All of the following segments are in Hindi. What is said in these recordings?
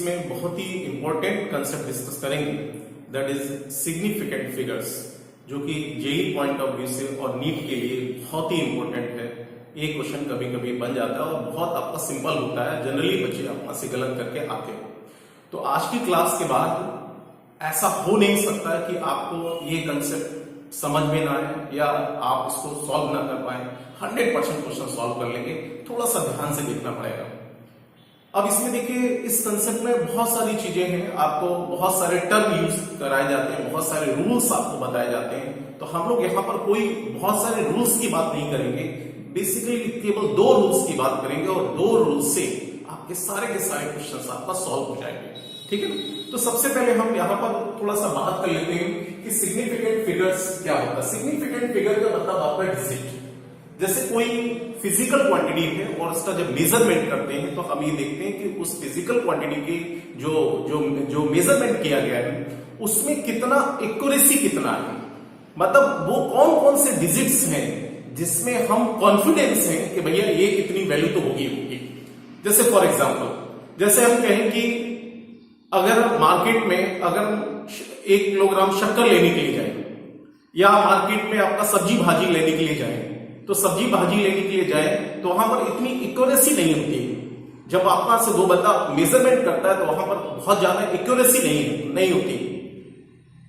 इसमें बहुत ही इंपॉर्टेंट कंसेप्ट डिस्कस करेंगे, दैट इज सिग्निफिकेंट फिगर्स, जो कि जेई पॉइंट ऑफ व्यू से और नीट के लिए बहुत ही इंपॉर्टेंट है। ये क्वेश्चन कभी कभी बन जाता है और बहुत आपका सिंपल होता है, जनरली बच्चे आपका से गलत करके आते हो। तो आज की क्लास के बाद ऐसा हो नहीं सकता कि आपको ये कंसेप्ट समझ में ना आए या आप इसको सॉल्व ना कर पाए। 100% क्वेश्चन सॉल्व कर लेंगे, थोड़ा सा ध्यान से देखना पड़ेगा। अब इसमें देखिए, इस कंसेप्ट में बहुत सारी चीजें हैं, आपको बहुत सारे टर्म यूज कराए जाते हैं, बहुत सारे रूल्स आपको बताए जाते हैं। तो हम लोग यहाँ पर कोई बहुत सारे रूल्स की बात नहीं करेंगे, बेसिकली केवल 2 रूल्स की बात करेंगे और 2 रूल्स से आपके सारे के सारे क्वेश्चन आपका सॉल्व हो जाएंगे। ठीक है ना? तो सबसे पहले हम यहाँ पर थोड़ा सा बात कर लेते हैं कि सिग्निफिकेंट फिगर्स क्या होता है। सिग्निफिकेंट फिगर का मतलब आपका डिजिट। जैसे कोई फिजिकल क्वांटिटी है और उसका जब मेजरमेंट करते हैं तो हम ये देखते हैं कि उस फिजिकल क्वांटिटी की जो मेजरमेंट किया गया है उसमें कितना एक्यूरेसी कितना है, मतलब वो कौन कौन से डिजिट्स हैं जिसमें हम कॉन्फिडेंस हैं कि भैया ये इतनी वैल्यू तो होगी। जैसे फॉर एग्जांपल, जैसे हम कहें कि अगर मार्केट में अगर 1 किलोग्राम शक्कर लेने के लिए जाए या मार्केट में आपका सब्जी भाजी लेने के लिए जाए, तो सब्जी भाजी लेने के लिए जाए तो वहां पर इतनी एक्यूरेसी नहीं होती है। जब आपका से 2 बंदा मेजरमेंट करता है तो वहां पर बहुत ज्यादा एक्यूरेसी नहीं होती।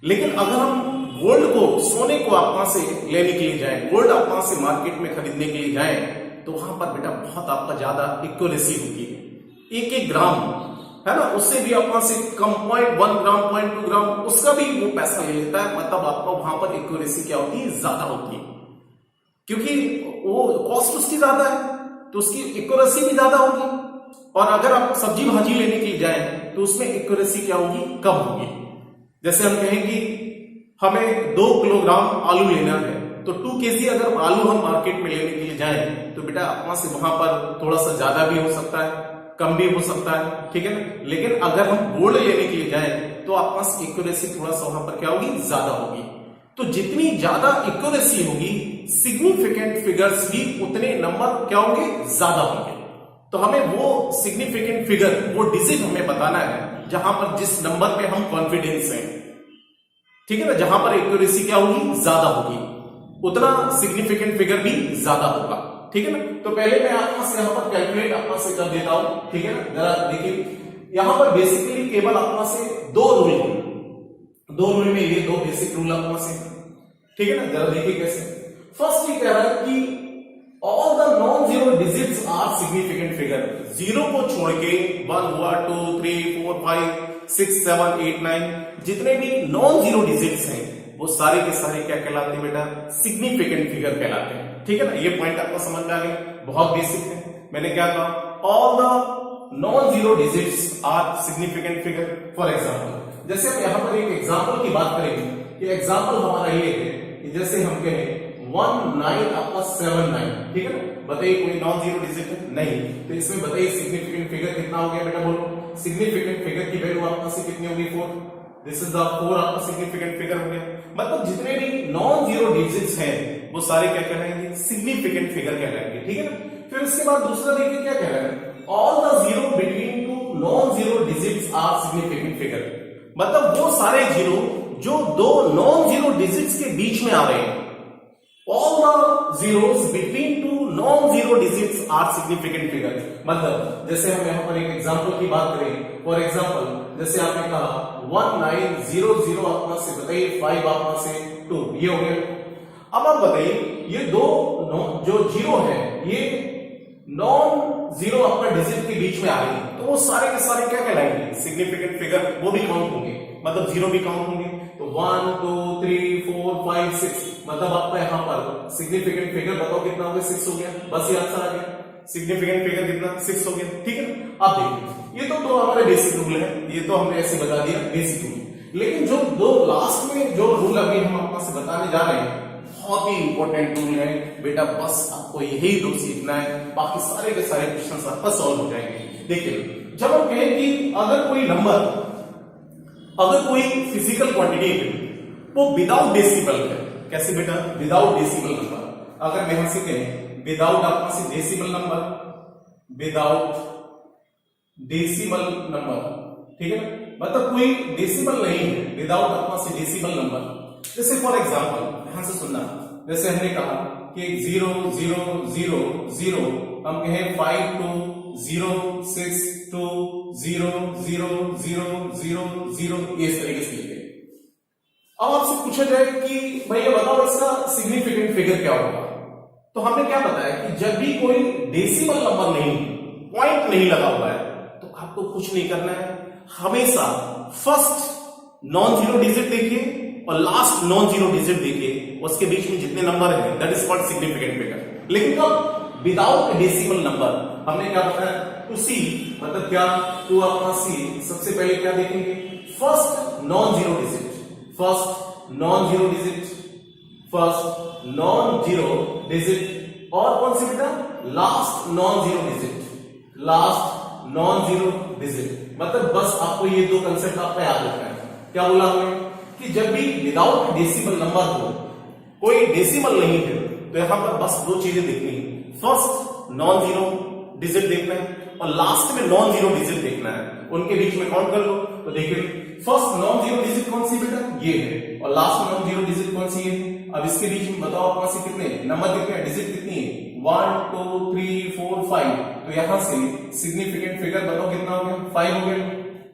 लेकिन अगर हम गोल्ड को, सोने को आपका से लेने के लिए जाए, गोल्ड आपका से मार्केट में खरीदने के लिए जाए, तो वहां पर बेटा बहुत आपका ज्यादा एक्यूरेसी होती है। 1 ग्राम है ना, उससे भी आपका से कम 0.1 ग्राम 0.2 ग्राम उसका भी वो पैसा ले लेता है, मतलब आपका वहां पर एक्यूरेसी क्या होती है, ज्यादा होती है, क्योंकि वो कॉस्ट उसकी ज्यादा है तो उसकी एक्यूरेसी भी ज्यादा होगी। और अगर आप सब्जी भाजी लेने के लिए जाए तो उसमें एक्यूरेसी क्या होगी, कम होगी। जैसे हम कहें कि हमें 2 किलोग्राम आलू लेना है, तो 2 kg अगर आलू हम मार्केट में लेने के लिए जाए तो बेटा अपना से वहां पर थोड़ा सा ज्यादा भी हो सकता है, कम भी हो सकता है, ठीक है ना। लेकिन अगर हम गोल्ड लेने के लिए जाए तो आपका एक्यूरेसी थोड़ा सा वहां पर क्या होगी, ज्यादा होगी। तो जितनी ज्यादा एक्यूरेसी होगी, सिग्निफिकेंट फिगर्स भी उतने नंबर क्या होंगे, ज्यादा होंगे। तो हमें वो सिग्निफिकेंट फिगर, वो डिजिट हमें बताना है जहां पर जिस नंबर पे हम कॉन्फिडेंस हैं, ठीक है ना, जहां पर एक्यूरेसी क्या होगी, ज्यादा होगी, उतना सिग्निफिकेंट फिगर भी ज्यादा होगा। ठीक है ना। तो पहले मैं आपका से यहां पर कैलकुलेट आपका से कर देता हूं, ठीक है ना। जरा देखिए, यहां पर बेसिकली केवल आपका से 2 रूल है, 2 रूल में ये 2 बेसिक रूल आपका से, ठीक है ना। जरा देखिए कैसे। फर्स्ट ये कह रहा है कि all the non zero digits are significant figure. 0 को छोड़ के 1 हुआ, 2 3 4 5 6 7 8 9 जितने भी नॉन जीरो डिजिट्स हैं वो सारे के सारे क्या कहलाते हैं बेटा, सिग्निफिकेंट फिगर कहलाते हैं। ठीक है ना। ये पॉइंट आपको समझ में आ गया, बहुत बेसिक है। मैंने क्या कहा, all the non zero digits are significant figure. For example, जैसे हम यहां पर एक एग्जांपल की बात करेंगे कि एग्जांपल हमारा ये है कि जैसे हम कहें 1979, ठीक है ना। बताइए कोई नॉन जीरो डिजिट है नहीं, तो इसमें बताइए सिग्निफिकेंट फिगर कितना हो गया बेटा, बोलो। सिग्निफिकेंट फिगर की वैल्यू आपका से कितनी होगी, 4। दिस इज द 4 आपका सिग्निफिकेंट फिगर हो गया। मतलब जितने भी नॉन जीरो डिजिट्स हैं वो सारे क्या कहलाएंगे, सिग्निफिकेंट फिगर कहलाएंगे। ठीक है ना। फिर उसके बाद दूसरा देखिए क्या कह रहा है, all the zero between 2 non zero digits are significant figure. मतलब वो सारे जीरो जो 2 नॉन जीरो डिजिट्स के बीच में आ रहे हैं, all the zeros between 2 non-zero digits are significant figures। मतलब जैसे हम यहाँ पर एक एग्जांपल की बात करें, फॉर एग्जांपल जैसे आपने कहा 1900 आपका से बताइए 5 आपका से 2, ये हो गया। अब आप बताइए ये 2 जो जीरो है ये नॉन जीरो आपका डिजिट के बीच में आ रही है, तो वो सारे के सारे क्या कहलाएंगे, सिग्निफिकेंट फिगर। वो भी काउंट होंगे, मतलब जीरो भी काउंट होंगे। तो 1 2 3 4 5 6, मतलब आपका यहां पर सिग्निफिकेंट फिगर बताओ कितना हो गया, 6 हो गया। बस ये आंसर आ गया, सिग्निफिकेंट फिगर कितना, 6 हो गया। ठीक है ना। अब देखिए ये तो हमारे बेसिक रूल है, ये तो हमने ऐसे बता दिया बेसिक रूल। लेकिन जो 2 लास्ट में जो रूल अभी हम आपको से बताने जा रहे हैं, बहुत ही इंपॉर्टेंट रूल है बेटा। बस आपको यही 2 सीखना है, बाकी सारे के सारे क्वेश्चन आपका सॉल्व हो जाएंगे। देखिए, जब हम कहें कि अगर कोई नंबर, अगर कोई फिजिकल क्वांटिटी है वो विदाउट डेसिमल है, कैसे बेटा, विदाउट डेसिमल नंबर। अगर मैं यहां से कहें विदाउट आपका से decimal number, without decimal number, ठीक है ना, मतलब कोई डेसिमल नहीं है विदाउट अपना से डेसिमल नंबर। जैसे फॉर एग्जांपल ध्यान से सुनना, जैसे हमने कहा कि 0 0 0 0, हम कहें 5 2 0 6 2 0 0 0 0 0, इस तरीके से लिखे। अब आपसे पूछा जाए कि भाई ये बताओ इसका सिग्निफिकेंट फिगर क्या होगा, तो हमने क्या बताया कि जब भी कोई डेसिमल नंबर नहीं, पॉइंट नहीं लगा हुआ है, तो आपको कुछ नहीं करना है, हमेशा फर्स्ट नॉन जीरो डिजिट देखिए और लास्ट नॉन जीरो डिजिट देखिए, उसके बीच में जितने नंबर है that is called significant figure. लेकिन कब विदाउट डेसिमल नंबर, हमने क्या बताया टू सी, मतलब क्या टू अपना सी, सबसे पहले क्या देखेंगे first non zero digit, first non zero digit, first non zero digit, और कौन सी बेटा last non zero digit, last non zero digit. मतलब बस आपको ये दो कंसेप्ट आपका याद रखना है। क्या बोला हमने कि जब भी विदाउट डेसिमल नंबर हो, कोई डेसिमल नहीं है, तो यहां पर बस दो चीजें देखनी है, फर्स्ट नॉन जीरो डिजिट देखना है और लास्ट में नॉन जीरो डिजिट देखना है, उनके बीच में काउंट कर लो। तो देखिए फर्स्ट नॉन जीरो डिजिट कौन सी बेटा ये है, और लास्ट नॉन जीरो डिजिट कौन सी है। अब इसके बीच में बताओ कौन सी कितने नंबर, कितने डिजिट कितनी है 1 2 3 4 5, तो यहां से सिग्निफिकेंट फिगर बताओ कितना हो गया 5 हो गया,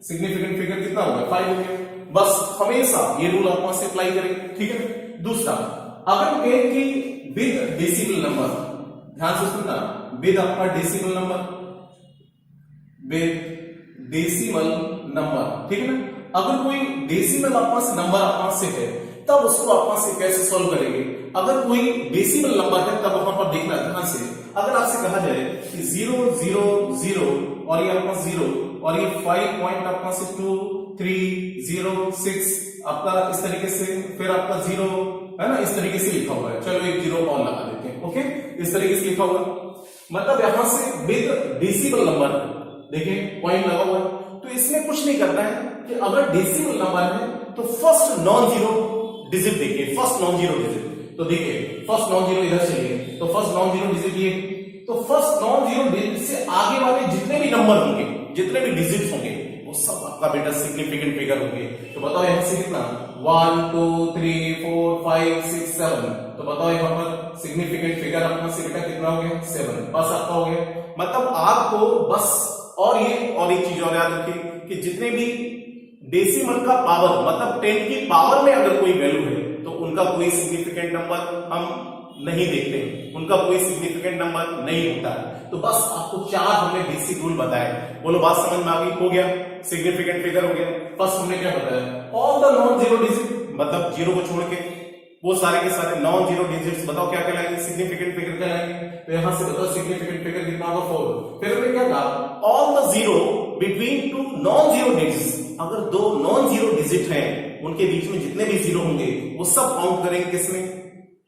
सिग्निफिकेंट फिगर कितना हो गया 5 हो गया। बस हमेशा ये रूल आप वहां से अप्लाई करेंगे, ठीक है। दूसरा, अगर कहें कि विद डेसिमल नंबर, ध्यान से सुनना, विद आपका decimal number, with decimal number, ठीक है ना। अगर कोई डेसिमल आपका नंबर आपका से है, तब उसको आपका से कैसे सॉल्व करेंगे। अगर कोई डेसिमल नंबर है तब वहां पर देखना ध्यान से, अगर आपसे कहा जाए कि 0 0 0 और ये आपका 0 और ये 5 पॉइंट आपका से 2 3 0 6 आपका इस तरीके से, फिर आपका 0 है ना, इस तरीके से लिखा हुआ है, चलो एक 0 और लगा देते हैं, ओके, इस तरीके से लिखा हुआ, मतलब यहां से विद डेसिमल नंबर, देखिए पॉइंट लगा हुआ है। तो इसमें कुछ नहीं करना है कि अगर डेसिमल नंबर है तो फर्स्ट नॉन जीरो डिजिट देखिए, फर्स्ट नॉन जीरो डिजिट, तो देखिए फर्स्ट नॉन जीरो इधर चलिए, तो फर्स्ट नॉन जीरो डिजिट ये, तो फर्स्ट नॉन जीरो डिजिट से आगे वाले जितने भी नंबर होंगे, जितने भी डिजिट होंगे, वो सब आपका बेटा सिग्निफिकेंट फिगर होंगे। तो बताओ यहां से कितना 1 2 3 4 5 6 7, तो बताओ यहां पर सिग्निफिकेंट फिगर आपका से बेटा कितना हो गया 7, बस आपका हो गया। मतलब आपको बस और एक चीज और याद रखिए कि जितने भी डेसिमल का पावर, मतलब 10 की पावर में अगर कोई वैल्यू है, तो उनका कोई सिग्निफिकेंट नंबर हम नहीं देखते, उनका कोई सिग्निफिकेंट नंबर नहीं होता है। तो बस आपको 4 हमने बेसिक रूल बताए, बोलो बात समझ में आ गई, हो गया सिग्निफिकेंट फिगर हो गया। फर्स्ट हमने क्या बताया, all the non zero digit, मतलब जीरो को छोड़ के वो सारे के सारे नॉन जीरो डिजिट्स बताओ क्या कहलाएंगे, सिग्निफिकेंट फिगर कहलाएंगे। तो यहां से बताओ सिग्निफिकेंट फिगर कितना होगा 4। फिर हमने क्या कहा, all the zero between two non zero digits, अगर दो नॉन जीरो डिजिट हैं उनके बीच में जितने भी जीरो होंगे वो सब काउंट करेंगे, किसमें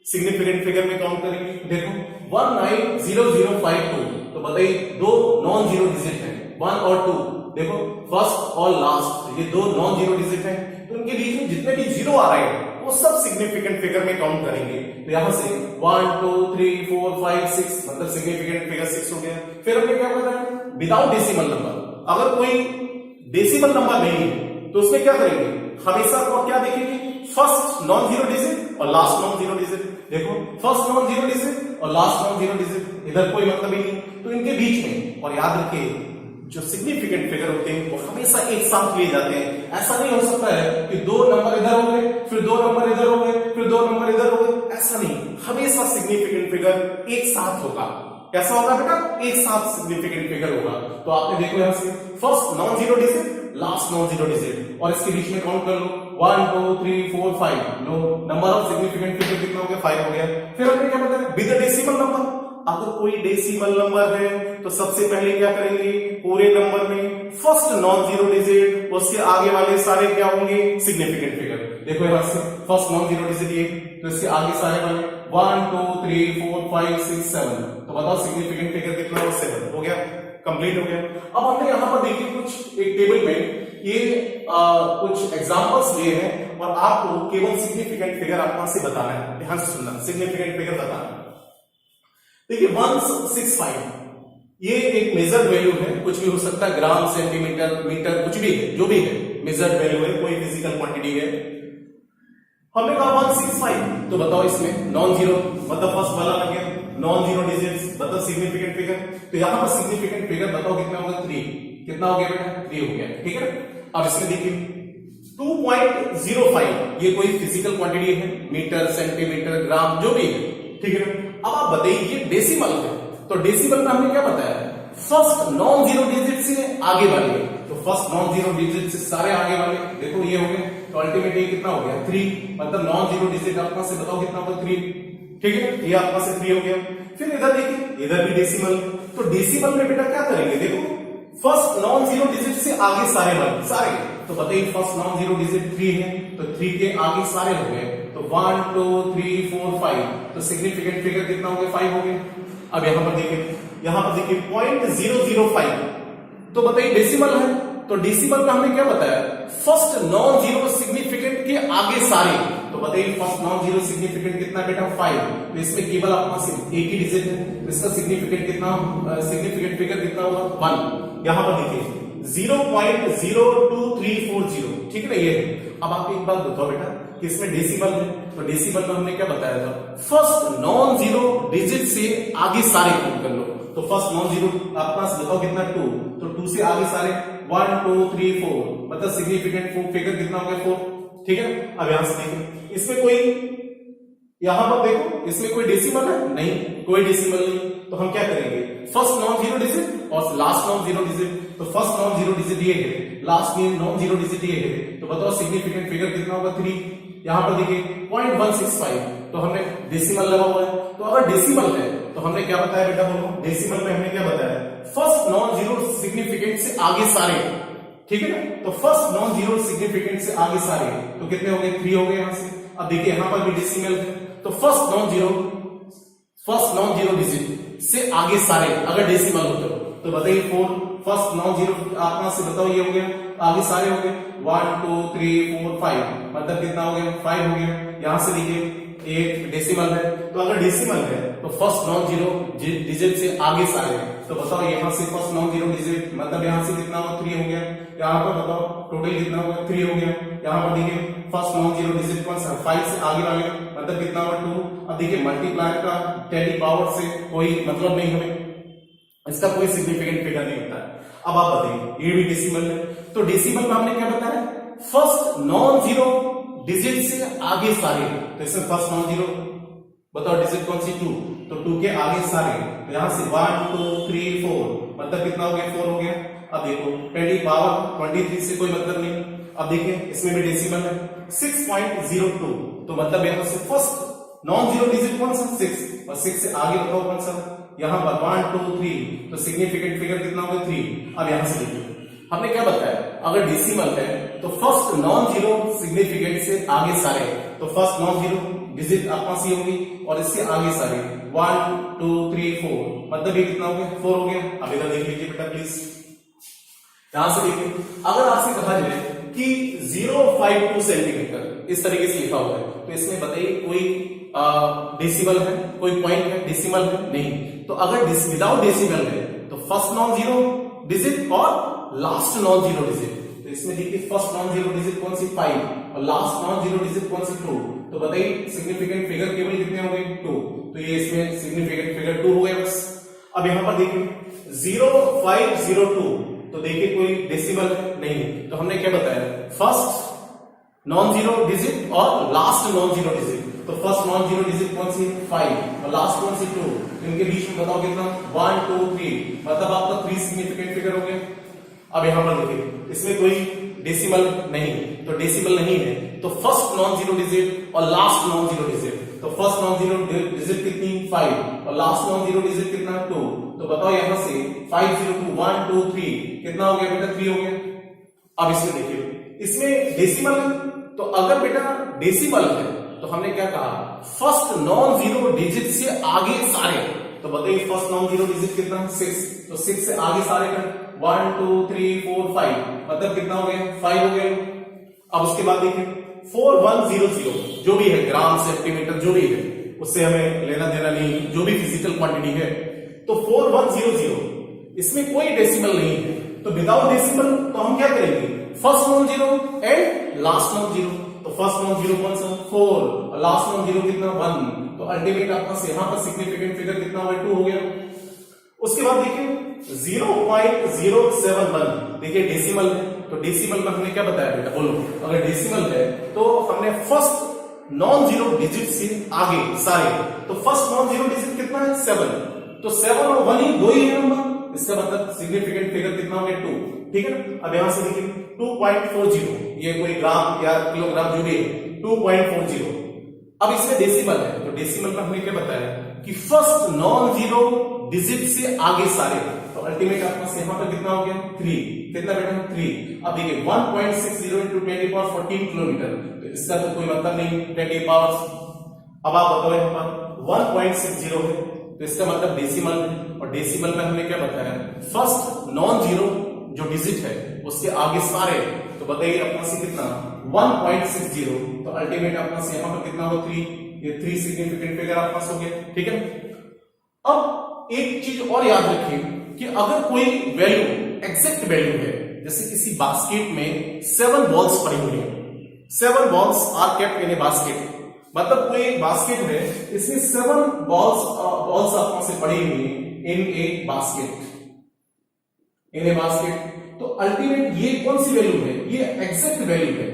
सिग्निफिकेंट फिगर में काउंट करेंगे। देखो 190052, तो बताइए दो नॉन जीरो डिजिट हैं 1 और 2, देखो फर्स्ट और लास्ट, ये दो नॉन जीरो डिजिट हैं, तो उनके बीच में जितने भी जीरो आ रहे हैं वो सब सिग्निफिकेंट फिगर में काउंट करेंगे। तो यहां से 1 2 3 4 5 6, मतलब सिग्निफिकेंट फिगर 6 हो गया। फिर हमने क्या बताया, विदाउट डेसिमल नंबर, अगर कोई डेसिमल नंबर नहीं है तो उसमें क्या करेंगे, हमेशा को क्या देखेंगे, फर्स्ट नॉन जीरो डिजिट और लास्ट नॉन जीरो डिजिट। देखो फर्स्ट नॉन जीरो डिजिट और लास्ट नॉन जीरो डिजिट, इधर कोई मतलब ही नहीं, तो इनके बीच में, और याद रखिए जो सिग्निफिकेंट फिगर होते हैं वो हमेशा एक साथ लिए जाते हैं। ऐसा नहीं हो सकता है कि दो नंबर इधर हो गए, फिर दो नंबर इधर हो गए, फिर दो नंबर इधर हो गए, ऐसा नहीं, हमेशा सिग्निफिकेंट फिगर एक साथ होगा। कैसा होगा बेटा, एक साथ सिग्निफिकेंट फिगर होगा। तो आपने देखो यहां से first non zero digit, last non zero digit, और इसके बीच में काउंट कर लो 1 2 3 4 5, लो नंबर ऑफ सिग्निफिकेंट फिगर कितना हो गया 5 हो गया। फिर हमने क्या बताया, विद डेसिमल नंबर, अगर कोई डेसिमल नंबर है तो सबसे पहले क्या करेंगे, पूरे नंबर में फर्स्ट नॉन जीरो डिजिट, उसके आगे वाले सारे क्या होंगे सिग्निफिकेंट फिगर। देखो यहां से फर्स्ट नॉन जीरो डिजिट ये, तो इसके आगे सारे वाले 1 2 3 4 5 6 7, तो बताओ सिग्निफिकेंट फिगर कितना हो 7 हो गया, कंप्लीट हो गया। अब हमने यहां पर देखिए कुछ एक टेबल में ये कुछ एग्जांपल्स लिए हैं और आपको केवल सिग्निफिकेंट फिगर आपको से बताना है, ध्यान से सुनना, सिग्निफिकेंट फिगर बताना है। देखिए 165 ये एक मेजर्ड वैल्यू है, कुछ भी हो सकता है, ग्राम, सेंटीमीटर, मीटर, कुछ भी है, जो भी है मेजर्ड वैल्यू है, कोई फिजिकल क्वांटिटी है। हमने कहा 165, तो बताओ इसमें नॉन जीरो मतलब फर्स्ट वाला लग गया, नॉन जीरो डिजिट्स मतलब सिग्निफिकेंट फिगर। तो यहां पर सिग्निफिकेंट फिगर बताओ कितना होगा, 3। कितना हो गया बेटा, 3 हो गया, ठीक है। अब इसमें देखिए 2.05, ये कोई फिजिकल क्वांटिटी है, मीटर, सेंटीमीटर, ग्राम, जो भी है, ठीक है। अब आप बताइए ये डेसिमल है, तो डेसिमल में हमने क्या बताया, फर्स्ट नॉन जीरो डिजिट से आगे वाले, तो फर्स्ट नॉन जीरो डिजिट से सारे आगे वाले, देखो ये हो गए, तो अल्टीमेटली कितना हो गया, 3, मतलब नॉन जीरो डिजिट आपका से बताओ कितना होगा, 3, ठीक है, ये आपका से 3 हो गया। फिर इधर देखिए, इधर भी डेसिमल, तो डेसिमल में बेटा क्या करेंगे, देखो फर्स्ट नॉन जीरो डिजिट से आगे सारे वाले, सारे, तो बताइए फर्स्ट नॉन जीरो डिजिट 3 है, तो 3 के आगे सारे हो गए, तो 1 2 3 4 5, तो सिग्निफिकेंट फिगर कितना हो गया, 5 हो गया। अब यहां पर देखिए, 0.005, तो बताइए डेसिमल है, तो डेसिमल में हमने क्या बताया, फर्स्ट नॉन जीरो सिग्निफिकेंट के आगे सारे, तो बताइए फर्स्ट नॉन जीरो सिग्निफिकेंट कितना बेटा, 5, तो इसमें केवल आपका सिर्फ एक ही डिजिट है, तो इसका सिग्निफिकेंट कितना, सिग्निफिकेंट फिगर कितना होगा, 1। यहां पर देखिए 0.02340, ठीक है ना, ये है। अब आप एक बात बताओ बेटा कि इसमें डेसिमल है, तो डेसिमल में हमने क्या बताया था, फर्स्ट नॉन जीरो डिजिट से आगे सारे काउंट कर लो, तो फर्स्ट नॉन जीरो आपके पास बताओ कितना, 2, तो 2 से आगे सारे 1 2 3 4, मतलब सिग्निफिकेंट फिगर कितना हो गया, 4, ठीक है। अब यहां से देखिए, इसमें कोई, यहां पर देखो इसमें कोई डेसिमल है नहीं, कोई डेसिमल नहीं, तो हम क्या करेंगे, फर्स्ट नॉन जीरो डिजिट और लास्ट नॉन जीरो डिजिट, तो फर्स्ट नॉन जीरो डिजिट ये है, लास्ट नॉन जीरो डिजिट ये है, तो बताओ सिग्निफिकेंट फिगर कितना होगा, 3। यहां पर देखिए 0.165, तो हमने डेसिमल लगा हुआ है, तो अगर डेसिमल है तो हमने क्या बताया बेटा, बोलो डेसिमल में हमने क्या बताया, फर्स्ट नॉन जीरो सिग्निफिकेंट से आगे सारे, ठीक है ना, तो फर्स्ट नॉन जीरो सिग्निफिकेंट से आगे सारे, तो कितने हो गए, 3 हो गए यहां से। अब देखिए यहां पर भी डेसिमल है, तो फर्स्ट नॉन जीरो डिजिट से आगे सारे अगर डेसिमल होते तो बताइए 4, फर्स्ट नॉन जीरो आपका से बताओ ये हो गया, आगे सारे हो गए 1 2 3 4 5, मतलब कितना हो गया, 5 हो गया। यहां से देखिए एक डेसिमल है, तो अगर डेसिमल है तो फर्स्ट नॉन जीरो डिजिट से आगे सारे, तो बताओ यहां से फर्स्ट नॉन जीरो डिजिट मतलब यहां से कितना होगा, 3 हो गया। यहां पर बताओ टोटल कितना होगा, 3 हो गया। यहां पर देखिए फर्स्ट नॉन जीरो डिजिट कौन सा, 5 से आगे वाले मतलब कितना होगा, 2। अब देखिए मल्टीप्लायर का 10 पावर से कोई मतलब नहीं, हमें इसका कोई सिग्निफिकेंट फिगर नहीं होता है। अब आप बताइए ये भी डेसिमल है, तो डेसिमल में हमने क्या बताया, फर्स्ट नॉन जीरो डिजिट से आगे सारे, तो इसमें फर्स्ट नॉन जीरो बताओ डिजिट कौन सी, 2, तो 2 के आगे सारे, तो यहां से 1 2 3 4 मतलब कितना हो गया, 4 हो गया। अब देखो 20 पावर 23 से कोई मतलब नहीं। अब देखिए इसमें भी डेसिमल है 6.02, तो मतलब यहां से फर्स्ट नॉन जीरो डिजिट कौन सा, 6, और 6 से आगे बताओ कौन सा, यहां पर 1 2 3, तो सिग्निफिकेंट फिगर कितना होगा, 3। अब यहां से देखिए हमने क्या बताया, अगर डेसिमल है तो फर्स्ट नॉन जीरो सिग्निफिकेंट से आगे सारे, तो फर्स्ट नॉन जीरो डिजिट आपका सी होगी और इससे आगे सारे 1 2 3 4, मतलब ये कितना हो गया, 4 हो गया। अब इधर देख लीजिए बेटा प्लीज, यहां से देखिए अगर आपसे कहा जाए कि 052 सेंटीमीटर इस तरीके से लिखा हुआ है, तो इसमें बताइए कोई डेसिमल है, कोई पॉइंट है, डेसिमल है नहीं। तो अगर विदाउट डेसिमल है तो फर्स्ट नॉन जीरो डिजिट और लास्ट नॉन जीरो डिजिट, तो इसमें देखिए फर्स्ट नॉन जीरो डिजिट कौन सी, 5, और लास्ट नॉन जीरो डिजिट कौन सी, 2, तो बताइए सिग्निफिकेंट फिगर केवल कितने हो गए, 2, तो ये इसमें सिग्निफिकेंट फिगर 2 हो गया बस। अब यहां पर देखिए 0502, तो देखिए कोई डेसिमल नहीं, तो हमने क्या बताया, फर्स्ट नॉन जीरो डिजिट और लास्ट नॉन जीरो डिजिट, तो फर्स्ट नॉन जीरो डिजिट कौन सी, 5, और लास्ट कौन सी, 2, इनके बीच में बताओ कितना, 1 2 3, मतलब आपका 3 सिग्निफिकेंट फिगर हो गया। अब यहां पर देखिए इसमें कोई डेसिमल नहीं, तो डेसिमल नहीं है तो फर्स्ट नॉन जीरो डिजिट और लास्ट नॉन जीरो डिजिट, तो फर्स्ट नॉन जीरो डिजिट कितनी, 5, और लास्ट नॉन जीरो डिजिट कितना, 2, तो बताओ यहां से 502 1 2 3 कितना हो गया बेटा, 3 हो गया। अब इसमें देखिए इसमें डेसिमल, तो अगर बेटा डेसिमल है तो हमने क्या कहा, फर्स्ट नॉन जीरो डिजिट से आगे सारे, तो बताइए फर्स्ट नॉन जीरो डिजिट कितना, 6, तो 6 से आगे सारे का 1 2 3 4 5, मतलब कितना हो गया, 5 हो गया। अब उसके बाद देखिए 4100 जो भी है, ग्राम सेंटीमीटर जो भी है उससे हमें लेना देना नहीं, जो भी फिजिकल क्वांटिटी है, तो 4100 इसमें कोई डेसिमल नहीं है, तो विदाउट डेसिमल तो हम क्या करेंगे, first non zero and last non zero. तो फर्स्ट नॉन जीरो कौन सा, 4, और लास्ट नॉन जीरो कितना, 1। तो अल्टीमेट आपका यहां पर सिग्निफिकेंट फिगर कितना हो गया, 2 हो गया। उसके बाद देखिए 0.071, देखिए डेसिमल है, तो डेसिमल में हमने क्या बताया बेटा, बोलो अगर डेसिमल है तो हमने फर्स्ट नॉन जीरो डिजिट से आगे सारे, तो फर्स्ट नॉन जीरो डिजिट कितना है, 7। तो 7 और 1 ही 2 ही है नंबर, इसका मतलब सिग्निफिकेंट फिगर कितना हो गया, 2। ठीक है ना। अब यहां से देखिए 2.40, ये कोई ग्राम या किलोग्राम जो भी है, 2.40। अब इसमें डेसिमल है, तो डेसिमल में हमने क्या बताया कि फर्स्ट नॉन जीरो डिजिट से आगे सारे, तो अल्टीमेट आपका यहां पर कितना हो गया, 3। कितना बेटा, 3। अब देखिए 1.60 into 10⁻14 किलोमीटर, तो इसका तो कोई मतलब नहीं 10 पावर। अब आप बताओ यहां पर 1.60 है, तो इसका मतलब डेसिमल है, और डेसिमल में हमने क्या बताया, फर्स्ट नॉन जीरो जो डिजिट है उसके आगे सारे, तो बताइए अपना से कितना, 1.60। तो अल्टीमेट अपना से यहां पर कितना हो, 3। ये 3 सिग्निफिकेंट फिगर आपके पास हो गया। ठीक है। अब एक चीज और याद रखिए कि अगर कोई वैल्यू एग्जैक्ट वैल्यू है, जैसे किसी बास्केट में 7 बॉल्स पड़ी हुई है, 7 balls are kept in a basket, मतलब कोई एक बास्केट है, इसमें 7 बॉल्स आपको से पड़ी हुई इन ए बास्केट, तो अल्टीमेट ये कौन सी वैल्यू है, ये एग्जैक्ट वैल्यू है।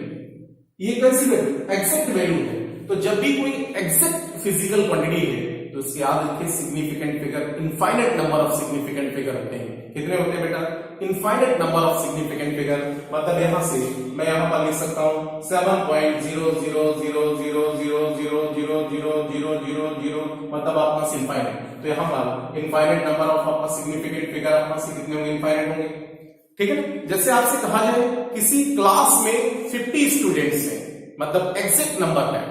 ये कैसी वैल्यू, एग्जैक्ट वैल्यू है। तो जब भी कोई एग्जैक्ट फिजिकल क्वांटिटी है तो उसकी याद रखिए significant figure, infinite number of significant figure होते हैं। कितने होते हैं बेटा, infinite number of significant figure. मतलब यहां से मैं यहां पर लिख सकता हूं 7.00000000000, मतलब आपका इनफाइनाइट। तो यहां पर इनफाइनाइट नंबर ऑफ आपका सिग्निफिकेंट फिगर आपका कितने होंगे, इनफाइनाइट होंगे। ठीक है। जैसे आपसे कहा जाए किसी क्लास में 50 स्टूडेंट्स हैं, मतलब एग्जैक्ट नंबर है,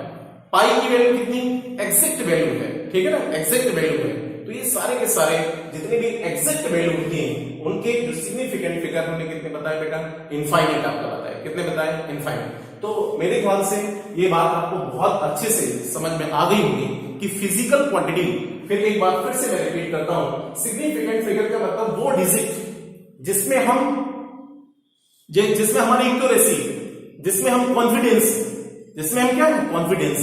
पाई की वैल्यू कितनी, एग्जैक्ट वैल्यू है। ठीक है ना, एग्जैक्ट वैल्यू है। तो ये सारे के सारे जितने भी एग्जैक्ट वैल्यू होती हैं उनके जो सिग्निफिकेंट फिगर हमने कितने बताए बेटा, इनफाइनाइट आपका बताया। कितने बताए, इनफाइनाइट। तो मेरे ख्याल से ये बात आपको बहुत अच्छे से समझ में आ गई होगी कि फिजिकल क्वांटिटी, फिर एक बार फिर से मैं रिपीट करता हूं, सिग्निफिकेंट फिगर का मतलब वो डिजिट जिसमें हमारी एक्यूरेसी, जिसमें हम कॉन्फिडेंस, जिसमें हम क्या है, कॉन्फिडेंस।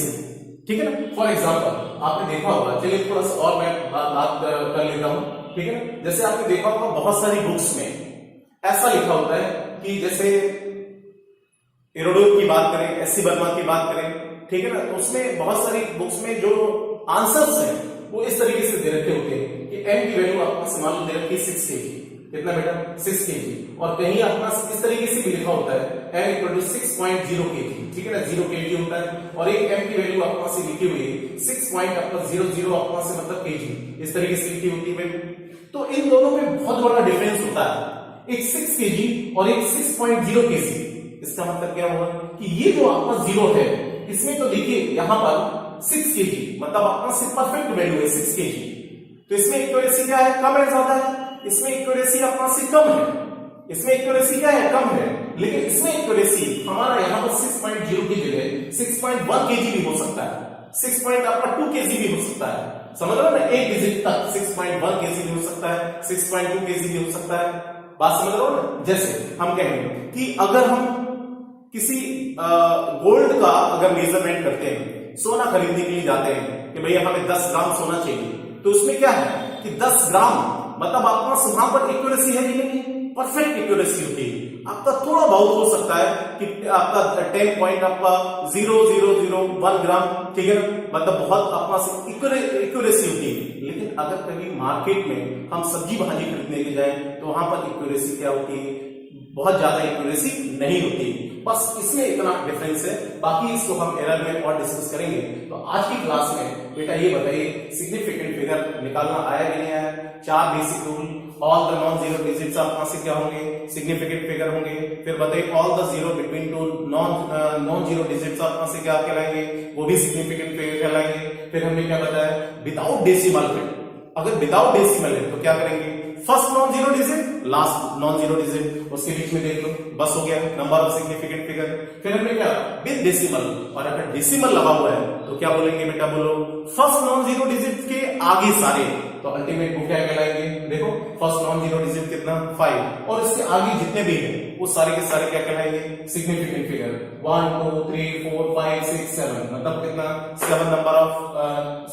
ठीक है ना। फॉर एग्जांपल आपने देखा होगा, चलिए थोड़ा सा और मैं बात कर लेता हूं। ठीक है ना। जैसे आपने देखा होगा बहुत सारी बुक्स में ऐसा लिखा होता है कि जैसे एरोडोट की बात करें, एससी वर्मा की बात करें, ठीक है ना, तो उसमें बहुत सारी बुक्स में जो आंसर्स हैं वो इस तरीके से दे रखे होते हैं कि एम की वैल्यू आपको मालूम दे रखी है 6 kg। कितना बेटा, 6 kg। और कहीं आपका इस तरीके से भी लिखा होता है m = 6.0 kg। ठीक है ना, 0 kg होता है, और एक m की वैल्यू आपका से लिखी हुई है 6.00 आपका से मतलब kg, इस तरीके से लिखी होती है। तो इन दोनों में बहुत बड़ा डिफरेंस होता है, एक 6 kg और एक 6.0 kg। इसका मतलब क्या हुआ कि ये जो आपका 0 है, इसमें तो देखिए यहां पर 6 kg, मतलब आपका से परफेक्ट वैल्यू है 6 kg। तो इसमें एक्यूरेसी क्या है, कम है ज्यादा है, इसमें एक्यूरेसी आपका से कम है, इसमें एक्यूरेसी क्या है, कम है, लेकिन इसमें एक्यूरेसी हमारा यहां पर 6.0 की जगह 6.1 kg भी हो सकता है, 6.2 kg भी हो सकता है। समझ रहे हो ना, एक डिजिट तक 6.1 kg भी हो सकता है, 6.2 kg भी हो सकता है। बात समझ रहे हो ना। जैसे हम कहेंगे कि अगर हम किसी गोल्ड का अगर मेजरमेंट करते हैं, सोना खरीदने के लिए जाते हैं कि भैया हमें 10 ग्राम सोना चाहिए, तो उसमें क्या है कि 10 ग्राम मतलब आपका वहां पर एक्यूरेसी है कि नहीं, परफेक्ट एक्यूरेसी होती है। आपका थोड़ा बहुत हो सकता है कि आपका 10 पॉइंट आपका 0.001 ग्राम, ठीक है ना, मतलब बहुत आपका एक्यूरेसी होती है। लेकिन अगर कभी मार्केट में हम सब्जी भाजी खरीदने के जाए तो वहां पर एक्यूरेसी क्या होती है, बहुत ज्यादा एक्यूरेसी नहीं होती। बस इसमें इतना डिफरेंस है, बाकी इसको हम एरर में और डिस्कस करेंगे। तो आज की क्लास में बेटा ये बताइए सिग्निफिकेंट फिगर निकालना आया कि नहीं आया, 4 basic rule, all the non zero digits आपके पास क्या होंगे, सिग्निफिकेंट फिगर होंगे। फिर बताइए all the zero between two non zero digits आपके पास क्या कहलाएंगे, वो भी सिग्निफिकेंट फिगर कहलाएंगे। फिर हमने क्या बताया, विदाउट डेसिमल है, अगर विदाउट डेसिमल है तो क्या करेंगे, first non zero digit, last non zero digit, उसके बीच में देख लो, बस हो गया नंबर ऑफ सिग्निफिकेंट फिगर। फिर हमने क्या विद डेसिमल, और अगर डेसिमल लगा हुआ है तो क्या बोलेंगे बेटा, बोलो फर्स्ट नॉन जीरो डिजिट के आगे सारे, तो अल्टीमेट वो क्या कहलाएंगे? देखो फर्स्ट नॉन जीरो डिजिट कितना 5 और इसके आगे जितने भी हैं वो सारे के सारे क्या कहलाएंगे? सिग्निफिकेंट फिगर 1 2 3 4 5 6 7 मतलब कितना 7 नंबर ऑफ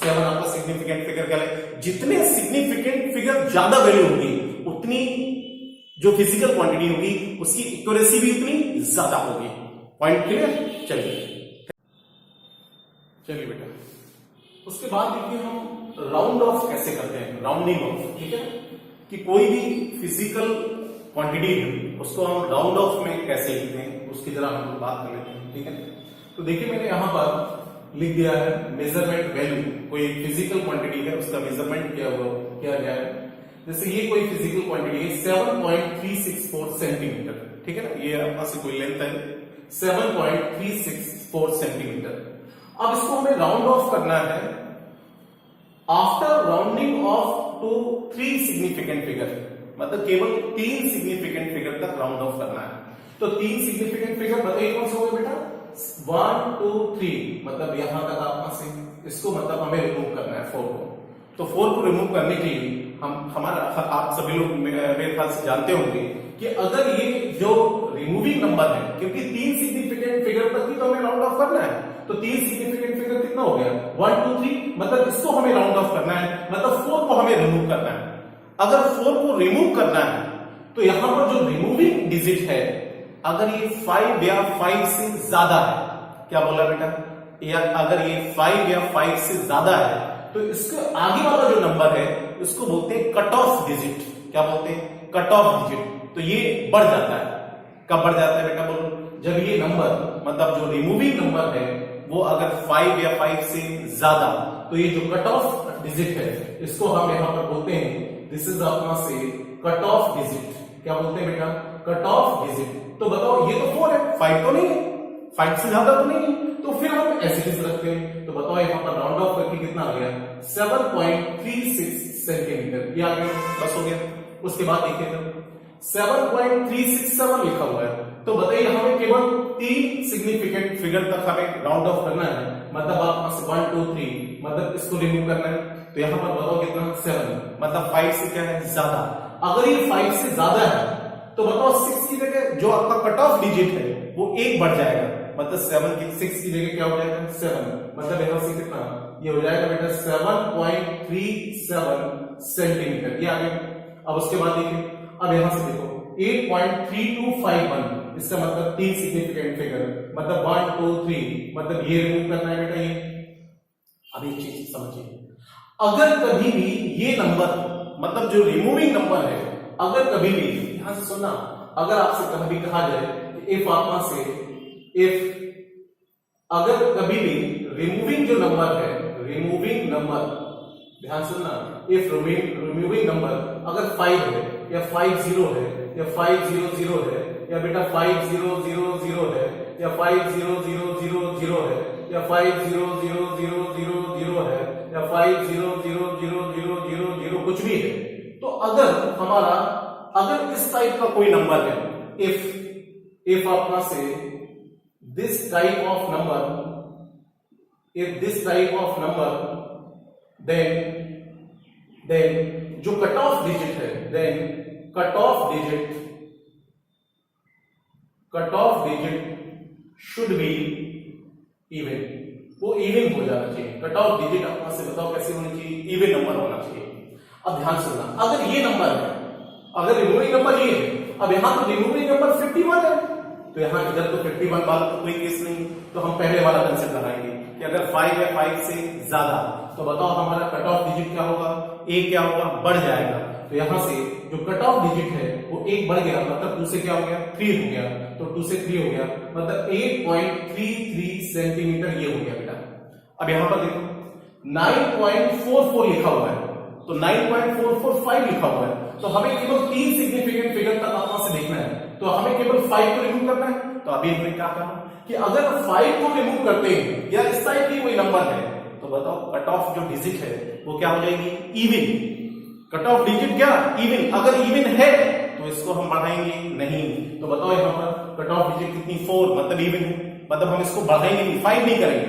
7 आपका सिग्निफिकेंट फिगर कहलाएगा। जितने सिग्निफिकेंट फिगर ज्यादा वैल्यू होगी उतनी जो फिजिकल क्वांटिटी होगी उसकी एक्यूरेसी भी उतनी ज्यादा होगी। Point clear? चलिए बेटा, उसके बाद देखिए हम राउंड ऑफ कैसे करते हैं, राउंडिंग ऑफ। ठीक है कि कोई भी फिजिकल क्वांटिटी है उसको हम राउंड ऑफ में कैसे लिखते हैं उसकी जरा हम लोग बात कर लेते हैं। ठीक है, तो देखिए मैंने यहां पर लिख दिया है मेजरमेंट वैल्यू। कोई फिजिकल क्वांटिटी है उसका मेजरमेंट किया गया है। जैसे ये कोई फिजिकल क्वांटिटी है 7.364 सेंटीमीटर। ठीक है ना, ये आपका से कोई लेंथ है 7.364 सेंटीमीटर। अब इसको हमें राउंड ऑफ करना है after rounding off to 3 significant figure, मतलब केवल 3 सिग्निफिकेंट फिगर तक राउंड ऑफ करना है। तो 3 सिग्निफिकेंट फिगर बताइए कौन से हो गए बेटा? 1 2 3 मतलब यहां तक आपका से इसको मतलब हमें रिमूव करना है 4 को। तो 4 को रिमूव करने के लिए आप सभी लोग मेरे ख्याल से जानते होंगे कि अगर ये जो रिमूविंग नंबर है, क्योंकि 3 सिग्निफिकेंट फिगर तक ही तो हमें राउंड ऑफ करना है, तो 3 सिग्निफिकेंट फिगर कितना हो गया? 1 2 3 मतलब इसको हमें राउंड ऑफ करना है, मतलब 4 को हमें रिमूव करना है। अगर 4 को रिमूव करना है तो यहां पर जो रिमूविंग डिजिट है अगर ये 5 या 5 से ज्यादा है, क्या बोला बेटा? या अगर ये 5 या 5 से ज्यादा है तो इसके आगे वाला जो नंबर है इसको बोलते हैं कट ऑफ डिजिट। क्या बोलते हैं? Cut off digit. तो ये बढ़ जाता है। कब बढ़ जाता है बेटा बोलो? जब ये नंबर मतलब जो रिमूविंग नंबर है वो अगर 5 या 5 से ज्यादा, तो ये जो कट ऑफ डिजिट है इसको हम यहां पर बोलते हैं दिस इज अपना से कट ऑफ डिजिट। क्या बोलते हैं बेटा? Cut off digit. तो बताओ ये तो 4 है, 5 तो नहीं है, 5 से ज्यादा तो नहीं है, तो फिर हम ऐसे रखते हैं। तो बताओ यहां पर राउंड ऑफ करके कितना आ गया? 7.36 सेंटीमीटर। ये आ गया, बस हो गया। उसके बाद देखिए 7.367 लिखा हुआ है, तो बताइए हमें केवल 3 सिग्निफिकेंट फिगर तक हमें राउंड ऑफ करना है, मतलब आप 1 2 3 मतलब इसको रिमूव करना है। तो यहां पर बताओ कितना? 7 मतलब 5 से क्या है? ज्यादा। अगर ये 5 से ज्यादा है तो बताओ 6 की जगह जो आपका कट ऑफ डिजिट है वो 1 बढ़ जाएगा, मतलब 6 की जगह क्या हो जाएगा? 7 मतलब यहां से कितना? ये हो जाएगा बेटा 7.37 सेंटीमीटर। ये आ गया। अब उसके बाद देखिए, अब यहां से देखो 8.3251 इसका मतलब 3 सिग्निफिकेंट फिगर, मतलब 1 2 3 मतलब ये रिमूव करना है बेटा ये। अब एक चीज समझिए, अगर कभी भी ये नंबर मतलब जो रिमूविंग नंबर है अगर कभी भी, ध्यान से सुनना, अगर आपसे कभी कहा जाए इफ आपका से इफ अगर कभी भी रिमूविंग जो नंबर है, रिमूविंग नंबर, ध्यान सुनना, इफ रिमूविंग नंबर अगर 5 है या 50 है या 500 है या बेटा 5000 है या 50000 है या 5000000 है या 5000000 कुछ भी है, तो अगर हमारा अगर इस टाइप का कोई नंबर है, इफ आपका से this type of number, if this type of number, then जो कट ऑफ डिजिट है, then cut off digit should be even, वो इवन हो जाना चाहिए। कट ऑफ डिजिट अपना से बताओ कैसे होनी चाहिए? इवन नंबर होना चाहिए। अब ध्यान सुनना, अगर ये नंबर है, अगर रिमूविंग नंबर ये है, अब यहां तो रिमूविंग नंबर 51 है, तो यहां इधर तो 51 वाला तो कोई केस नहीं, तो हम पहले वाला कंसेप्ट लगाएंगे कि अगर 5 या 5 से ज्यादा, तो बताओ हमारा कट ऑफ डिजिट क्या होगा? एक क्या होगा? बढ़ जाएगा। तो यहां से जो कट ऑफ डिजिट है वो 1 बढ़ गया, मतलब 2 से क्या हो गया? 3 हो गया, तो 2 से 3 हो गया, मतलब 8.33 सेंटीमीटर ये हो गया बेटा। अब यहां पर देखो 9.44 लिखा हुआ है, तो 9.445 लिखा हुआ है, तो हमें केवल 3 सिग्निफिकेंट फिगर तक आपस से देखना है, तो हमें केवल 5 को रिमूव करना है। तो अभी हमें क्या करना कि अगर 5 को रिमूव करते हैं या इस टाइप की कोई नंबर है, तो बताओ कट ऑफ जो डिजिट है वो क्या हो जाएगी? इवन। कट ऑफ डिजिट क्या? इवन। अगर इवन है तो इसको हम बढ़ाएंगे नहीं, तो बताओ यहां पर कट ऑफ डिजिट कितनी? 4 मतलब इवन है, मतलब हम इसको बढ़ाएंगे नहीं, 5 नहीं करेंगे,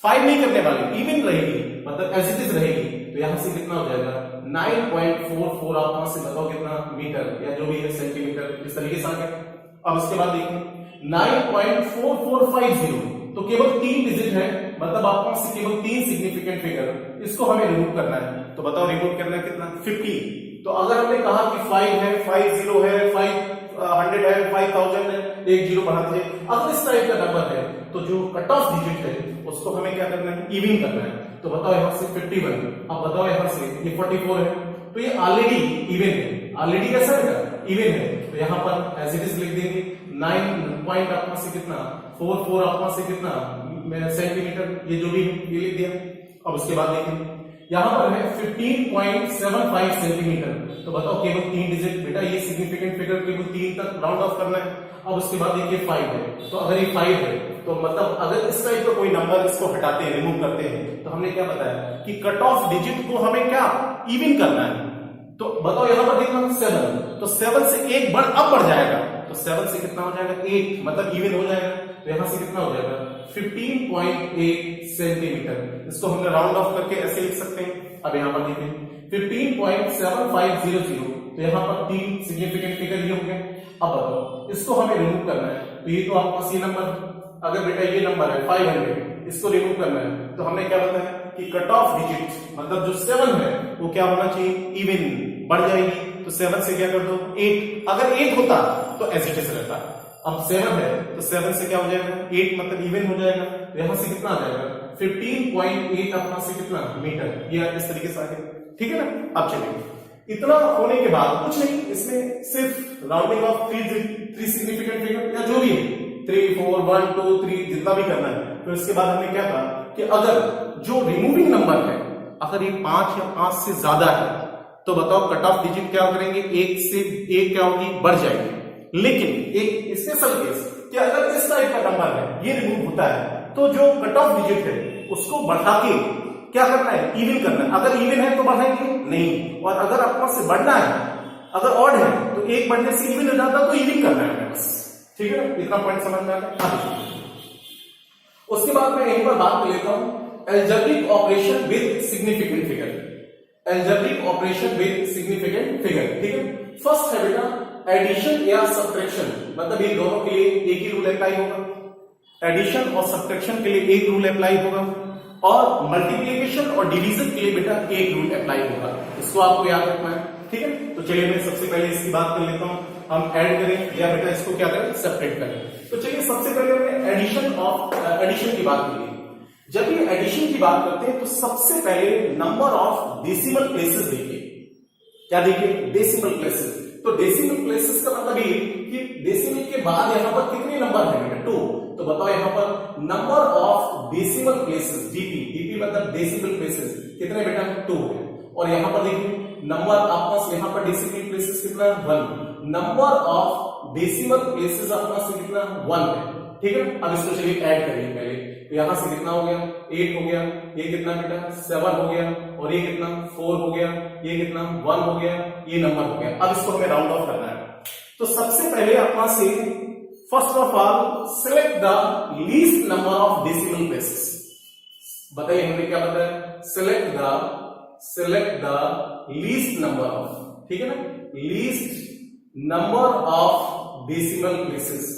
5 नहीं करने वाले, इवन रहेगी, मतलब एज इट इज रहेगी। तो यहां से कितना हो जाएगा 9.44, आप वहां से बताओ कितना मीटर या जो भी है सेंटीमीटर, इस तरीके से आ गया। अब इसके बाद देखिए 9.4450, तो केवल 3 डिजिट है, मतलब आपको से केवल 3 सिग्निफिकेंट फिगर, इसको हमें रिमूव करना है। तो बताओ रिमूव करना है कितना 50। तो अगर हमने कहा कि 5 है, 50 है, 500 है, 5000 है, एक जीरो बढ़ा दीजिए, अगर इस टाइप का नंबर है तो जो कट ऑफ डिजिट है उसको हमें क्या करना है, इवन करना है। तो बताओ यहां से 51, अब बताओ यहां से ये 44 है, तो ये ऑलरेडी इवन है, ऑलरेडी कैसा है इवन है, तो यहां पर एज इट इज लिख देंगे 9 पॉइंट आपका से कितना 44 आपका से कितना सेंटीमीटर, ये जो भी ये लिख दिया। अब उसके बाद देखिए यहां पर है 15.75 सेंटीमीटर, तो बताओ केवल 3 डिजिट, बेटा ये सिग्निफिकेंट फिगर केवल 3 तक राउंड ऑफ करना है। अब उसके बाद देखिए 5 है, तो अगर ये 5 है तो मतलब अगर इस टाइप का कोई नंबर इसको हटाते हैं, रिमूव करते हैं, तो हमने क्या बताया कि कट ऑफ डिजिट को हमें क्या इवन करना है। तो बताओ यहां पर देखना 7, तो 7 से एक अब बढ़ जाएगा, तो 7 से कितना हो जाएगा 8, मतलब इवन हो जाएगा। तो यहां से कितना हो जाएगा 15.8 सेंटीमीटर, इसको हमने राउंड ऑफ करके ऐसे लिख सकते हैं। अब यहां पर देखिए 15.7500, तो यहां पर 3 सिग्निफिकेंट फिगर ये हो गए। अब बताओ इसको हमें रिमूव करना है, तो ये तो आपका सी नंबर, अगर बेटा ये नंबर है 500, इसको रिमूव करना है, तो हमने क्या बताया कि कट ऑफ डिजिट मतलब जो 7 है वो क्या होना चाहिए, इवन बढ़ जाएगी। तो 7 से क्या कर दो 8, अगर 8 होता तो एज इट इज रहता, अब 7 है तो 7 से क्या हो जाएगा 8, मतलब इवन हो जाएगा। तो यहां से कितना आ जाएगा 15.8 अपना से कितना मीटर, ये इस तरीके से आ गया, ठीक है ना। अब चलिए इतना होने के बाद कुछ नहीं, इसमें सिर्फ राउंडिंग ऑफ 3 सिग्निफिकेंट फिगर या जो भी है 3, 4, 1, 2, 3 जितना भी करना है। तो इसके बाद हमने क्या कहा कि अगर जो रिमूविंग नंबर है अगर ये 5 या 5 से ज्यादा है तो बताओ कट ऑफ डिजिट क्या करेंगे, 1 से 1 क्या होगी, बढ़ जाएगी। लेकिन एक स्पेशल केस कि अगर इस टाइप का नंबर है ये रिमूव होता है तो जो कट ऑफ डिजिट है उसको बढ़ा के क्या करना है, इवन करना है। अगर इवन है तो बढ़ाएंगे नहीं, और अगर आपको से बढ़ना है, अगर ऑड है तो 1 बढ़ने से इवन हो जाता तो इवन करना है बस, ठीक है। इतना पॉइंट समझ में आता है। उसके बाद मैं यहीं पर बात कर लेता हूं algebraic operation with significant figure, algebraic operation with significant figure, ठीक है। फर्स्ट है बेटा एडिशन या सब्ट्रैक्शन, मतलब ये दोनों के लिए एक ही रूल अप्लाई होगा, एडिशन और सब्ट्रैक्शन के लिए एक रूल अप्लाई होगा, और मल्टीप्लिकेशन और डिवीजन के लिए बेटा एक रूल अप्लाई होगा, इसको आपको याद रखना है, ठीक है। तो चलिए मैं सबसे पहले इसकी बात कर लेता हूं, हम ऐड करें या बेटा इसको क्या करें, सेपरेट करें। तो चलिए सबसे पहले हमने एडिशन की बात की। जब ये एडिशन की बात करते हैं तो सबसे पहले नंबर ऑफ डेसिमल प्लेसेस देखिए, क्या देखिए, डेसिमल प्लेसेस। तो डेसिमल प्लेसेस का मतलब ये कि डेसिमल के बाद यहां पर कितने नंबर है बेटा 2, तो बताओ यहां पर number of decimal places, DP मतलब डेसिमल प्लेसेस कितने बेटा 2 है। और यहां पर देखिए नंबर आपका यहां पर डेसिमल प्लेसेस कितना 1, नंबर ऑफ डेसिमल प्लेसेस आपका से कितना 1 है, ठीक है। अब इसको चलिए ऐड करिए पहले, तो यहां से कितना हो गया 8 हो गया, ये कितना बेटा 7 हो गया, और ये कितना 4 हो गया, ये कितना 1 हो गया, ये नंबर हो गया। अब इसको हमें राउंड ऑफ करना है। तो सबसे पहले अपना से first of all select the least number of decimal places. बताइए हमने क्या बताया, select the least number of, ठीक है ना, least number of decimal places.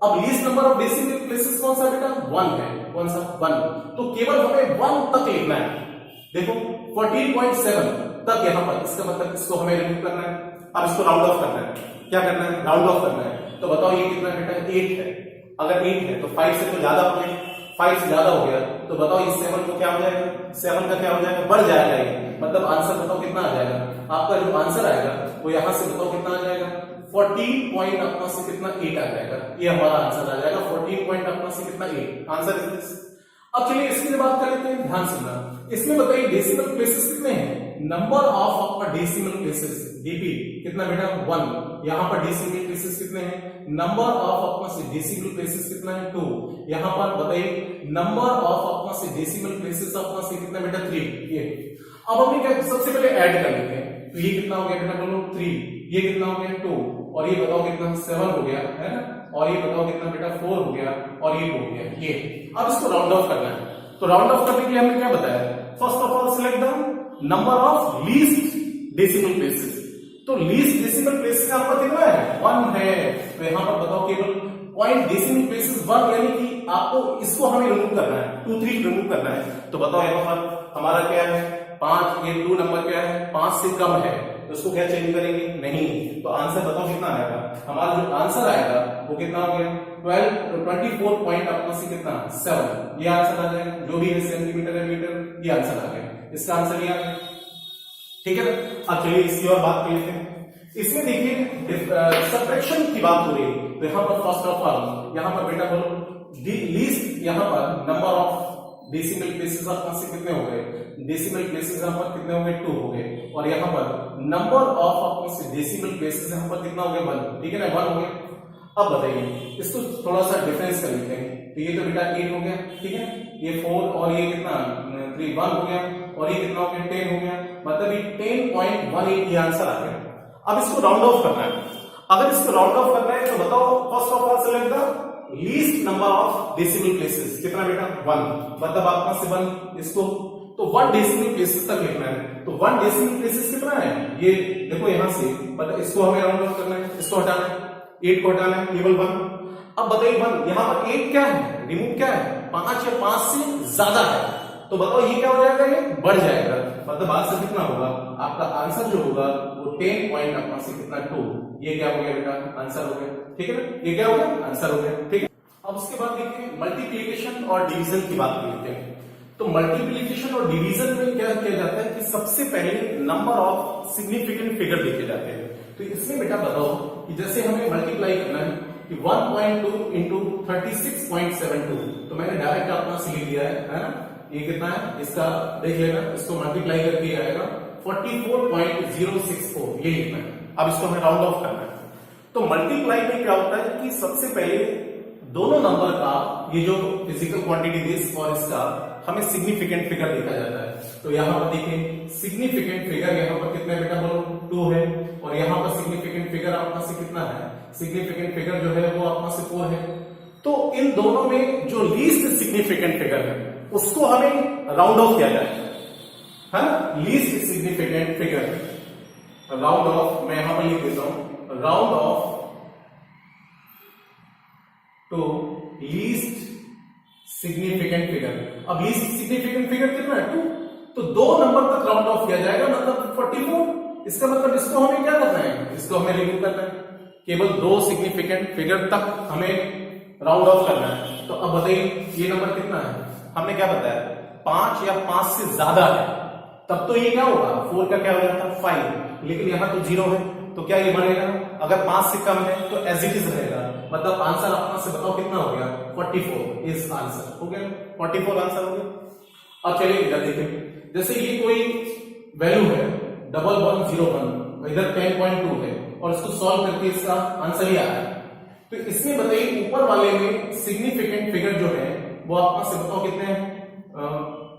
अब least number of decimal places कौन सा बेटा 1 है, कौन सा 1, तो केवल हमें 1 तक लिखना है। देखो 14.7 तक यहां पर, इसका मतलब इसको हमें रिमूव करना है। अब इसको राउंड ऑफ करना है, क्या करना है, राउंड ऑफ करना है। तो बताओ ये कितना बेटा 8 है, अगर 8 है तो 5 से तो ज्यादा हो गया, 5 से ज्यादा हो गया तो बताओ इस 7 को क्या हो जाएगा, 7 का क्या हो जाएगा, बढ़ जाएगा ये, मतलब आंसर बताओ कितना आ जाएगा, आपका जो आंसर आएगा वो यहां से बताओ कितना आ जाएगा 14 पॉइंट अपना से कितना 8 आ जाएगा, ये हमारा आंसर आ जाएगा 14 पॉइंट अपना से कितना 8, आंसर इज दिस। अब चलिए इसकी बात कर लेते हैं, ध्यान सुनना। इसमें बताइए डेसिमल प्लेसेस कितने हैं, नंबर ऑफ आपका डेसिमल प्लेसेस डीपी कितना बेटा 1, यहां पर डेसिमल प्लेसेस कितने हैं, नंबर ऑफ अपना से डेसिमल प्लेसेस कितना है 2, यहां पर बताइए नंबर ऑफ अपना से डेसिमल प्लेसेस अपना से कितना बेटा 3, ये। अब हमने क्या सबसे पहले ऐड कर लेते हैं, तो ये कितना हो गया बेटा बोलो 3, ये कितना हो गया 2, और ये बताओ कितना 7 हो गया है ना, और ये बताओ कितना बेटा 4 हो गया, और ये 2 हो गया, ये। अब इसको राउंड ऑफ करना है, तो राउंड ऑफ करने के लिए हमने क्या बताया, first of all select the number of least decimal places. तो लीस्ट डेसिमल प्लेसेस यहाँ पर कितना है, 1 है। तो यहाँ पर बताओ केवल पॉइंट डेसिमल प्लेसेस 1, यानी कि आपको इसको हमें रिमूव करना है, 2 3 रिमूव करना है। तो बताओ यहाँ पर हमारा क्या है 5, ये 2 नंबर क्या है 5 से कम है, तो इसको क्या चेंज करेंगे, नहीं। तो आंसर बताओ कितना आएगा, हमारा जो आंसर आएगा वो कितना हो गया 24 पॉइंट अपना से कितना 7, ये आंसर आ जाएगा। जो भी है सेंटीमीटर या मीटर, ये आंसर आ गया, इसका आंसर ये आ गया। ठीक है, अब चलिए इसकी और बात कर लेते हैं। इसमें देखिए सब्ट्रैक्शन की बात हो रही है, तो यहाँ पर फर्स्ट ऑफ ऑल यहाँ पर बेटा बोलो लीस्ट, यहाँ पर नंबर ऑफ डेसिमल प्लेसेस आपके से कितने हो गए, डेसिमल प्लेसेस यहाँ पर कितने हो गए 2 हो गए, और यहाँ पर नंबर ऑफ आपके से डेसिमल प्लेसेस यहाँ पर कितना हो गया 1, ठीक है ना 1 हो गया। अब बताइए इसको थोड़ा सा डिफरेंस कर लेते हैं। तो ये तो बेटा 8 हो गया, ठीक है, ये 4 और ये कितना 3 1 हो गया, और ये कितना हो गया 10 हो गया, मतलब ये 10.18 ये आंसर आ गया। अब इसको राउंड ऑफ करना है। अगर इसको राउंड ऑफ करना है तो बताओ first of all select the least number of decimal places, कितना बेटा 1, मतलब आपका से 1 इसको तो 1 डेसिमल प्लेसेस तक लिखना है। तो 1 डेसिमल प्लेसेस कितना है, ये देखो यहां से, मतलब इसको हमें राउंड ऑफ करना है, इसको हटाना है, 8 को हटाना है, केवल 1। अब बताइए 1 यहां पर 8 क्या है, रिमूव क्या है 5 या 5 से ज्यादा है, तो बताओ ये क्या हो जाएगा, ये बढ़ जाएगा, मतलब आंसर कितना होगा, आपका आंसर जो होगा वो 10 पॉइंट अपना से कितना 2, ये क्या हो गया बेटा आंसर हो गया, ठीक है ना, ये क्या हो गया आंसर हो गया, ठीक है। अब उसके बाद देखिए मल्टीप्लिकेशन और डिवीजन की बात करते हैं। तो मल्टीप्लिकेशन और डिवीजन में क्या किया जाता है कि सबसे पहले नंबर ऑफ सिग्निफिकेंट फिगर देखे जाते हैं। तो इसमें बेटा बताओ कि जैसे हमें मल्टीप्लाई करना है कि 1.2 इंटू 36.72, तो मैंने डायरेक्ट अपना से लिख दिया है ना, ये कितना है इसका देख लेना, इसको मल्टीप्लाई करके आएगा 44.064, ये लिखना है। अब इसको हमें राउंड ऑफ करना है। तो मल्टीप्लाई में क्या होता है कि सबसे पहले दोनों नंबर का ये जो फिजिकल क्वांटिटी दिस और इसका हमें सिग्निफिकेंट फिगर देखा जाता है। तो यहां पर देखिए सिग्निफिकेंट फिगर यहां पर कितना बेटा बोलो 2 है, और यहां पर सिग्निफिकेंट फिगर आपका से कितना है, सिग्निफिकेंट फिगर जो है वो आपका से 4 है। तो इन दोनों में जो लीस्ट सिग्निफिकेंट फिगर है उसको हमें राउंड ऑफ किया जाए, है ना, least significant figure round off, मैं यहां पर लिख देता हूं round off to least significant figure. अब लीस्ट सिग्निफिकेंट फिगर कितना है 2, तो 2 नंबर तक राउंड ऑफ किया जाएगा, मतलब 44। इसका मतलब इसको हमें क्या करना है, इसको हमें रिमूव करना है, केवल 2 सिग्निफिकेंट फिगर तक हमें राउंड ऑफ करना है। तो अब बताइए ये नंबर कितना है, हमने क्या बताया 5 या 5 से ज्यादा है, तब तो ये क्या होगा 4 का क्या हो जाता है 5, लेकिन यहां तो 0 है, तो क्या ये बनेगा, अगर 5 से कम है तो एज इट इज रहेगा, मतलब आंसर अपना से बताओ कितना हो गया 44 इज आंसर हो गया, 44 आंसर हो गया। अब चलिए इधर देखिए, जैसे ये कोई वैल्यू है 1101, इधर 10.2 है, और इसको सॉल्व करके इसका आंसर ही आ रहा है। तो इसमें बताइए ऊपर वाले में सिग्निफिकेंट फिगर जो है वो आपका से बताओ कितने हैं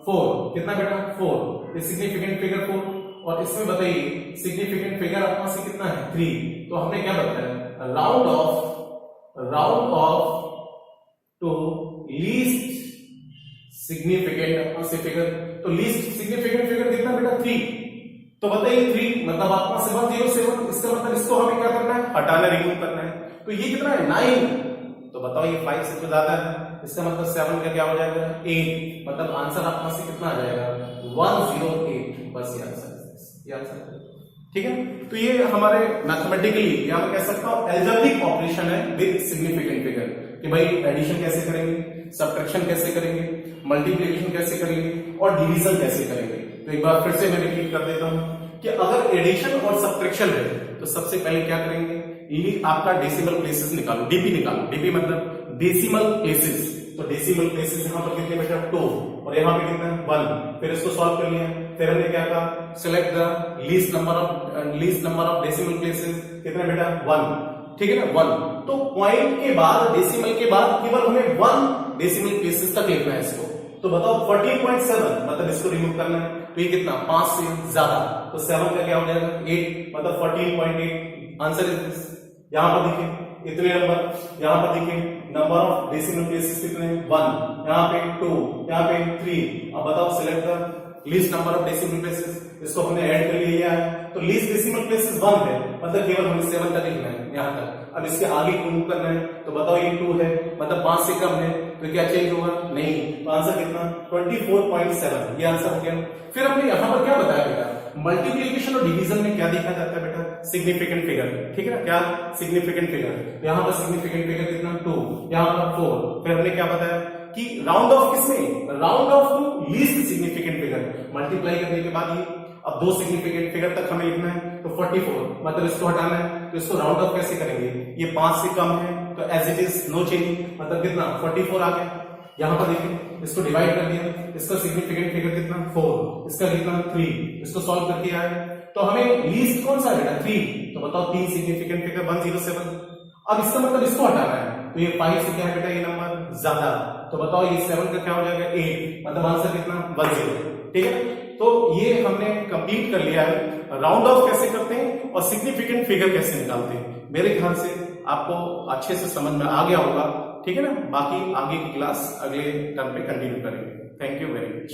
4, कितना बेटा 4, ये सिग्निफिकेंट फिगर 4, और इसमें बताइए सिग्निफिकेंट फिगर आपका से कितना है 3। तो हमने क्या बताया round off to least significant आपका से फिगर, तो लीस्ट सिग्निफिकेंट फिगर कितना बेटा 3, तो बताइए 3 मतलब आपका से 107, इसका मतलब इसको हमें क्या करना है हटाना, रिमूव करना है। तो ये कितना है 9, तो बताओ ये 5 से तो ज्यादा है, इसका मतलब 7 का क्या हो जाएगा 8, मतलब आंसर आपका से कितना आ जाएगा 108, बस ये आंसर ठीक है। तो ये हमारे मैथमेटिकली या मैं कह सकता हूं एल्जेब्रिक ऑपरेशन है विद सिग्निफिकेंट फिगर, कि भाई एडिशन कैसे करेंगे, सब्ट्रैक्शन कैसे करेंगे, मल्टीप्लिकेशन कैसे करेंगे और डिवीजन कैसे करेंगे। तो एक बार फिर से मैं रिपीट कर देता हूं कि अगर एडिशन और सब्ट्रैक्शन है तो सबसे पहले क्या करेंगे, ये आपका डेसिमल प्लेसेस निकालो, डीपी निकालो, डीपी मतलब डेसिमल प्लेसेस। तो डेसिमल प्लेसेस यहाँ पर कितने बेटा 2, और यहाँ पे कितना 1, फिर इसको सॉल्व कर लिया, फिर हमने क्या कहा select the least number of decimal places, कितना बेटा 1, ठीक है ना 1। तो पॉइंट के बाद डेसिमल के बाद केवल हमें 1 डेसिमल प्लेसेस तक लिखना है इसको। तो बताओ 14.7 मतलब इसको रिमूव करना है, तो ये कितना 5 से ज्यादा, तो 7 का क्या हो जाएगा 8, मतलब 14.8 आंसर इज दिस। यहां पर देखिए इतने नंबर। यहाँ पर देखिए नंबर ऑफ डेसिमल प्लेसेस कितने हैं 1, यहाँ पे 2, यहाँ पे 3। अब बताओ select the least number of decimal places. इसको हमने ऐड कर लिया है तो लीस्ट डेसिमल प्लेसेस 1 है, मतलब केवल हमें 7 तक लिखना है यहाँ तक। अब इसके आगे को मूव करना है तो बताओ ये 2 है, मतलब 5 से कम है तो क्या चेंज होगा? नहीं। तो आंसर कितना? 24.7, ये आंसर हो गया। फिर हमने यहाँ पर क्या बताया बेटा, मल्टीप्लीकेशन और डिवीजन में क्या देखा जाता है बेटा? सिग्निफिकेंट फिगर, ठीक है ना? क्या सिग्निफिकेंट फिगर? यहाँ पर सिग्निफिकेंट फिगर कितना? 2, यहाँ पर 4। फिर हमने क्या बताया कि राउंड ऑफ किसमें? Round off to least significant figure. Multiply करने के बाद ये अब 2 सिग्निफिकेंट फिगर तक हमें लिखना है तो 44, मतलब इसको हटाना है तो इसको राउंड ऑफ कैसे करेंगे? ये 5 से कम है तो as it is no changing, मतलब कितना? 44 आ गया। यहाँ पर देखिए इसको डिवाइड कर दिया, इसका सिग्निफिकेंट फिगर कितना? 4, इसका कितना? 3। इसको सॉल्व करके आए तो हमें लीस्ट कौन सा है? 3। तो बताओ 3 सिग्निफिकेंट फिगर 107। अब इसका मतलब इसको हटाना है तो ये 5 से क्या है बेटा? ये नंबर ज्यादा, तो बताओ ये 7 का क्या हो जाएगा? 8, मतलब आंसर कितना? 10। ठीक है, तो ये हमने कंप्लीट कर लिया है राउंड ऑफ कैसे करते हैं और सिग्निफिकेंट फिगर कैसे निकालते हैं। मेरे ख्याल से आपको अच्छे से समझ में आ गया होगा, ठीक है ना? बाकी आगे की क्लास अगले टर्म पे कंटिन्यू करेंगे। Thank you very much.